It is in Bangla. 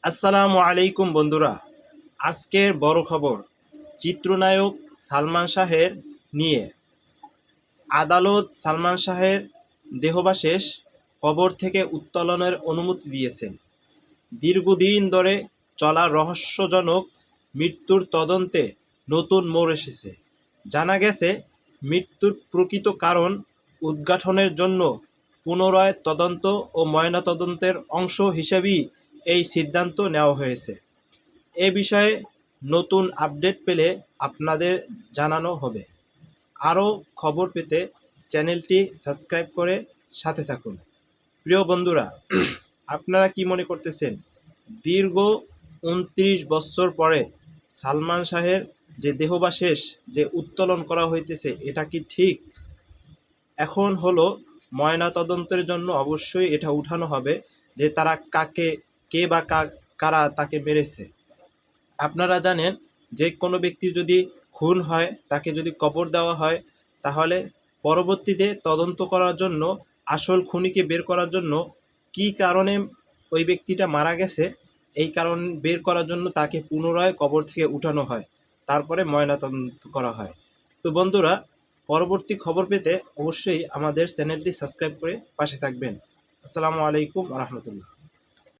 আসসালামু আলাইকুম বন্ধুরা। আজকের বড় খবর, চিত্রনায়ক সালমান শাহের নিয়ে। আদালত সালমান শাহের দেহাবশেষ কবর থেকে উত্তোলনের অনুমতি দিয়েছেন। দীর্ঘদিন ধরে চলা রহস্যজনক মৃত্যুর তদন্তে নতুন মোড় এসেছে। জানা গেছে, মৃত্যুর প্রকৃত কারণ উদ্ঘাটনের জন্য পুনরায় তদন্ত ও ময়নাতদন্তের অংশ হিসেবেই এই সিদ্ধান্ত নেওয়া হয়েছে। এ বিষয়ে নতুন আপডেট পেলে আপনাদের জানানো হবে। আরও খবর পেতে চ্যানেলটি সাবস্ক্রাইব করে সাথে থাকুন। প্রিয় বন্ধুরা, আপনারা কি মনে করতেছেন, দীর্ঘ ২৯ বছর পরে সালমান শাহের যে দেহাবশেষ যে উত্তোলন করা হইতেছে, এটা কি ঠিক? এখন হলো ময়নাতদন্তের জন্য অবশ্যই এটা উঠানো হবে যে তারা কে বা কারা তাকে মেরেছে। আপনারা জানেন, যে কোনো ব্যক্তি যদি খুন হয়, তাকে যদি কবর দেওয়া হয়, তাহলে পরবর্তীতে তদন্ত করার জন্য, আসল খুনিকে বের করার জন্য, কী কারণে ওই ব্যক্তিটা মারা গেছে, এই কারণ বের করার জন্য তাকে পুনরায় কবর থেকে উঠানো হয়, তারপরে ময়নাতদন্ত করা হয়। তো বন্ধুরা, পরবর্তী খবর পেতে অবশ্যই আমাদের চ্যানেলটি সাবস্ক্রাইব করে পাশে থাকবেন। আসসালামু আলাইকুম ওয়া রাহমাতুল্লাহ।